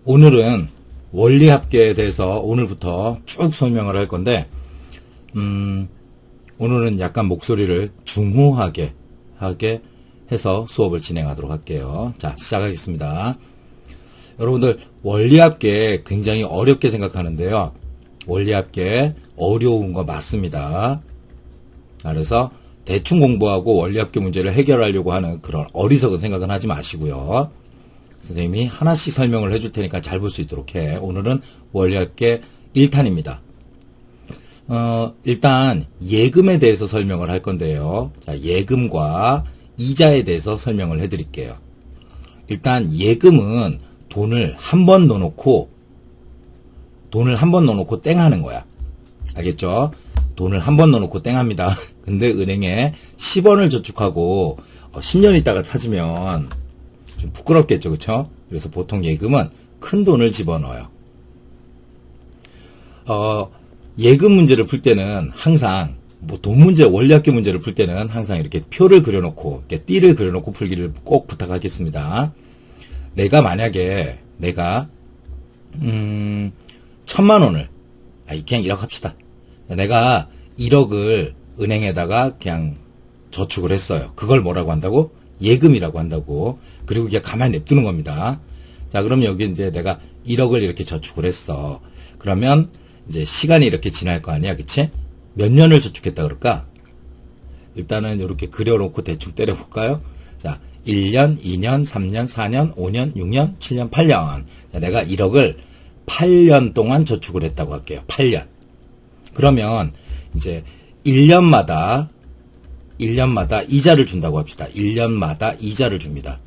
오늘은 원리합계에 대해서 오늘부터 쭉 설명을 할 건데, 오늘은 약간 목소리를 중후하게 해서 수업을 진행하도록 할게요. 자, 시작하겠습니다. 여러분들, 원리합계 굉장히 어렵게 생각하는데요. 원리합계 어려운 거 맞습니다. 그래서 대충 공부하고 원리합계 문제를 해결하려고 하는 그런 어리석은 생각은 하지 마시고요. 선생님이 하나씩 설명을 해줄 테니까 잘 볼 수 있도록 해. 오늘은 원리합계 1탄입니다. 일단 예금에 대해서 설명을 할 건데요. 자, 예금과 이자에 대해서 설명을 해드릴게요. 일단 예금은 돈을 한 번 넣어놓고 땡 하는 거야. 알겠죠? 돈을 한 번 넣어놓고 땡 합니다. 근데 은행에 10원을 저축하고 10년 있다가 찾으면 좀 부끄럽겠죠, 그쵸? 그래서 보통 예금은 큰 돈을 집어넣어요. 예금 문제를 풀 때는 항상, 돈 문제, 원리합계 문제를 풀 때는 항상 이렇게 표를 그려놓고, 이렇게 띠를 그려놓고 풀기를 꼭 부탁하겠습니다. 만약에, 1,000만 원을, 그냥 1억 합시다. 내가 1억을 은행에다가 그냥 저축을 했어요. 그걸 뭐라고 한다고? 예금이라고 한다고. 그리고 그냥 가만히 냅두는 겁니다. 자, 그럼 여기 이제 내가 1억을 이렇게 저축을 했어. 그러면 이제 시간이 이렇게 지날 거 아니야, 그치? 몇 년을 저축했다 그럴까? 일단은 이렇게 그려놓고 대충 때려볼까요? 자, 1년, 2년, 3년, 4년, 5년, 6년, 7년, 8년. 자, 내가 1억을 8년 동안 저축을 했다고 할게요. 8년. 그러면 이제 1년마다 이자를 준다고 합시다. 1년마다 이자를 줍니다.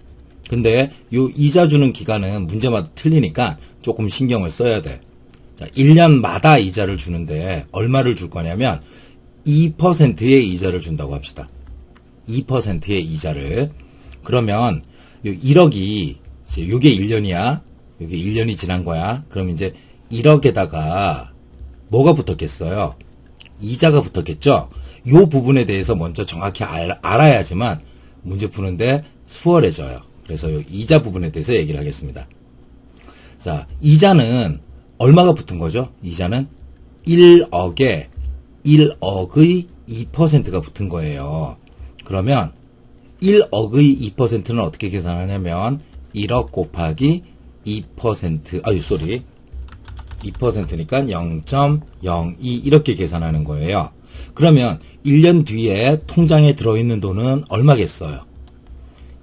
근데 요 이자 주는 기간은 문제마다 틀리니까 조금 신경을 써야 돼. 자, 1년마다 이자를 주는데 얼마를 줄 거냐면 2%의 이자를 준다고 합시다. 2%의 이자를. 그러면 요 1억이 이제 요게 1년이야. 요게 1년이 지난 거야. 그럼 이제 1억에다가 뭐가 붙었겠어요? 이자가 붙었겠죠? 요 부분에 대해서 먼저 정확히 알아야지만 문제 푸는데 수월해져요. 그래서 요 이자 부분에 대해서 얘기를 하겠습니다. 자, 이자는 얼마가 붙은 거죠? 이자는 1억의 2%가 붙은 거예요. 그러면 1억의 2%는 어떻게 계산하냐면 1억 곱하기 2%, 2%니까 0.02 이렇게 계산하는 거예요. 그러면 1년 뒤에 통장에 들어있는 돈은 얼마겠어요?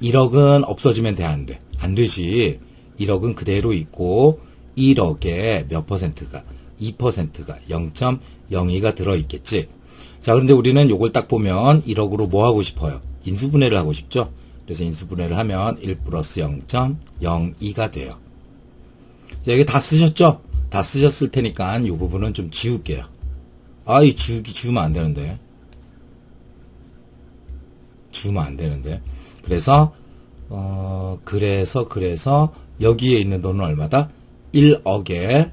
1억은 없어지면 돼, 안 돼? 안 되지. 1억은 그대로 있고 1억에 몇 퍼센트가? 2%가 0.02가 들어있겠지. 자, 그런데 우리는 요걸 딱 보면 1억으로 뭐 하고 싶어요? 인수분해를 하고 싶죠? 그래서 인수분해를 하면 1 플러스 0.02가 돼요. 자, 여기 다 쓰셨죠? 다 쓰셨을 테니까 이 부분은 좀 지울게요. 이 지우면 안 되는데. 그래서, 그래서 여기에 있는 돈은 얼마다? 1억에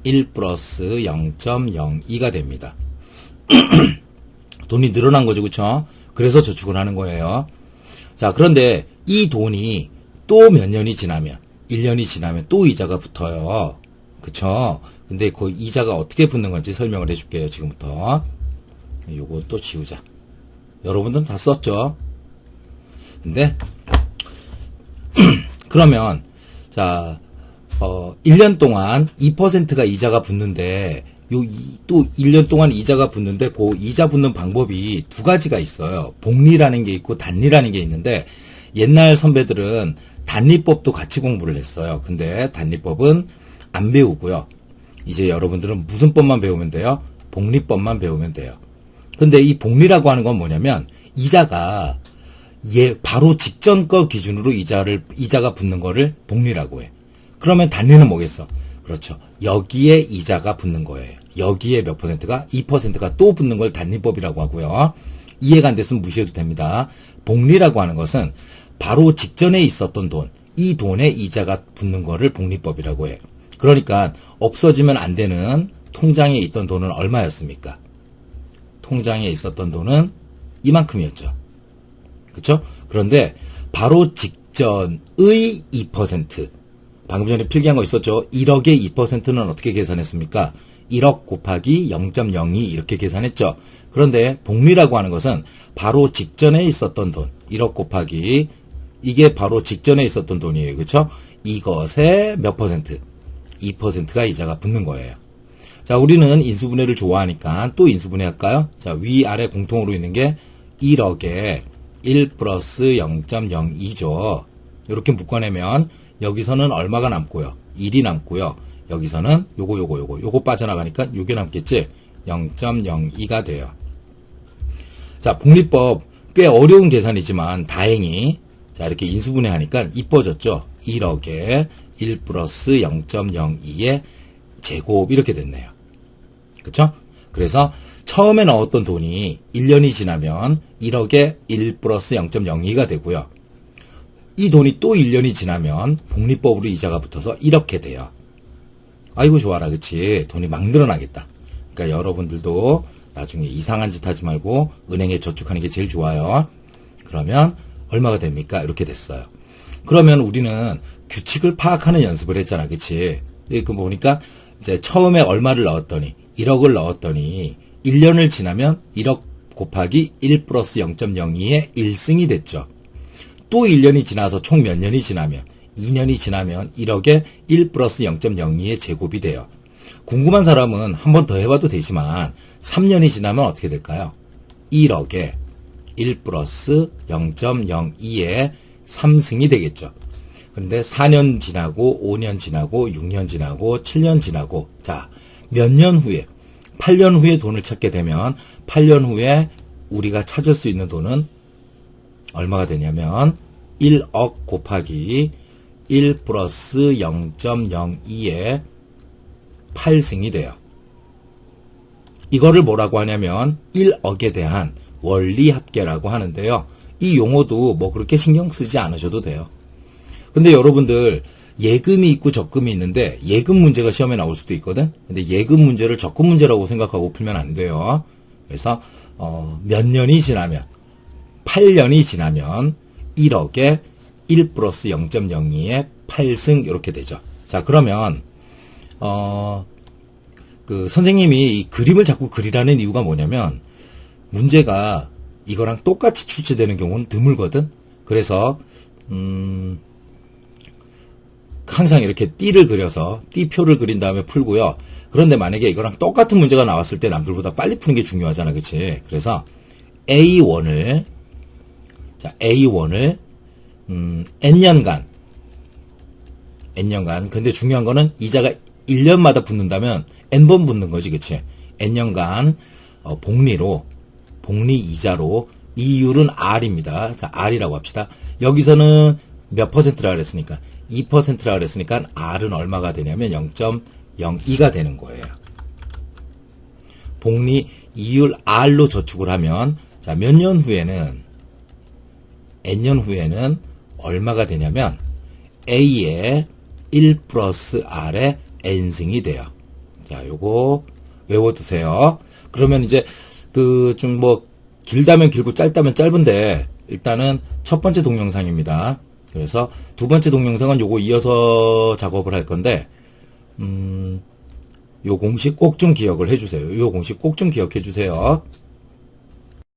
1 플러스 0.02가 됩니다. 돈이 늘어난 거죠, 그쵸? 그래서 저축을 하는 거예요. 자, 그런데 이 돈이 또 몇 년이 지나면, 1년이 지나면 또 이자가 붙어요. 그쵸? 근데 그 이자가 어떻게 붙는 건지 설명을 해줄게요, 지금부터. 요거 또 지우자. 여러분들은 다 썼죠? 근데, 그러면, 자, 1년 동안 2%가 이자가 붙는데, 또 1년 동안 이자가 붙는데, 그 이자 붙는 방법이 두 가지가 있어요. 복리라는 게 있고, 단리라는 게 있는데, 옛날 선배들은 단리법도 같이 공부를 했어요. 근데 단리법은 안 배우고요. 이제 여러분들은 무슨 법만 배우면 돼요? 복리법만 배우면 돼요. 근데 이 복리라고 하는 건 뭐냐면 이자가 바로 직전 거 기준으로 이자가 붙는 거를 복리라고 해. 그러면 단리는 뭐겠어? 그렇죠. 여기에 이자가 붙는 거예요. 여기에 몇 퍼센트가? 2%가 또 붙는 걸 단리법이라고 하고요. 이해가 안 됐으면 무시해도 됩니다. 복리라고 하는 것은 바로 직전에 있었던 돈, 이 돈에 이자가 붙는 거를 복리법이라고 해. 그러니까 없어지면 안 되는 통장에 있던 돈은 얼마였습니까? 통장에 있었던 돈은 이만큼이었죠. 그렇죠? 그런데 바로 직전의 2%, 방금 전에 필기한 거 있었죠? 1억의 2%는 어떻게 계산했습니까? 1억 곱하기 0.02 이렇게 계산했죠. 그런데 복리라고 하는 것은 바로 직전에 있었던 돈, 1억 곱하기 이게 바로 직전에 있었던 돈이에요. 그렇죠? 이것의 몇 퍼센트? 2%가 이자가 붙는 거예요. 자, 우리는 인수분해를 좋아하니까 또 인수분해 할까요? 자, 위아래 공통으로 있는 게 1억에 1 플러스 0.02죠. 이렇게 묶어내면 여기서는 얼마가 남고요? 1이 남고요. 여기서는 요거 빠져나가니까 요게 남겠지? 0.02가 돼요. 자, 복리법 꽤 어려운 계산이지만 다행히 자, 이렇게 인수분해 하니까 이뻐졌죠? 1억에 1 플러스 0.02의 제곱 이렇게 됐네요. 그쵸? 그래서 처음에 넣었던 돈이 1년이 지나면 1억에 1 플러스 0.02가 되고요. 이 돈이 또 1년이 지나면 복리법으로 이자가 붙어서 이렇게 돼요. 아이고 좋아라 그치? 돈이 막 늘어나겠다. 그러니까 여러분들도 나중에 이상한 짓 하지 말고 은행에 저축하는 게 제일 좋아요. 그러면 얼마가 됩니까? 이렇게 됐어요. 그러면 우리는 규칙을 파악하는 연습을 했잖아. 그치? 그 보니까 이제 처음에 얼마를 넣었더니 1억을 넣었더니 1년을 지나면 1억 곱하기 1 플러스 0.02의 1승이 됐죠. 또 1년이 지나서 총 몇 년이 지나면 2년이 지나면 1억에 1 플러스 0.02의 제곱이 돼요. 궁금한 사람은 한 번 더 해봐도 되지만 3년이 지나면 어떻게 될까요? 1억에 1 플러스 0.02의 3승이 되겠죠. 그런데 4년 지나고 5년 지나고 6년 지나고 7년 지나고 자, 몇 년 후에 8년 후에 돈을 찾게 되면 8년 후에 우리가 찾을 수 있는 돈은 얼마가 되냐면 1억 곱하기 1 플러스 0.02의 8승이 돼요. 이거를 뭐라고 하냐면 1억에 대한 원리합계라고 하는데요. 이 용어도 뭐 그렇게 신경 쓰지 않으셔도 돼요. 근데 여러분들 예금이 있고 적금이 있는데 예금 문제가 시험에 나올 수도 있거든. 근데 예금 문제를 적금 문제라고 생각하고 풀면 안 돼요. 그래서 몇 년이 지나면 8년이 지나면 1억에 1 플러스 0.02의 8승 이렇게 되죠. 자, 그러면 그 선생님이 이 그림을 자꾸 그리라는 이유가 뭐냐면 문제가 이거랑 똑같이 출제되는 경우는 드물거든. 그래서 항상 이렇게 띠를 그려서 띠표를 그린 다음에 풀고요. 그런데 만약에 이거랑 똑같은 문제가 나왔을 때 남들보다 빨리 푸는 게 중요하잖아. 그치? 그래서 A1을 N년간 근데 중요한 거는 이자가 1년마다 붙는다면 N번 붙는 거지. 그치? N년간 복리 이자로 이율은 R입니다. 자, R이라고 합시다. 여기서는 몇 퍼센트라 그랬으니까 2%라 그랬으니까 R은 얼마가 되냐면 0.02가 되는 거예요. 복리 이율 R로 저축을 하면 자, 몇 년 후에는 N년 후에는 얼마가 되냐면 A의 1 플러스 R의 N승이 돼요. 자, 요거 외워두세요. 그러면 이제 좀 뭐 길다면 길고 짧다면 짧은데 일단은 첫 번째 동영상입니다. 그래서 두 번째 동영상은 요거 이어서 작업을 할 건데 요 공식 꼭 좀 기억을 해주세요. 요 공식 꼭 좀 기억해 주세요.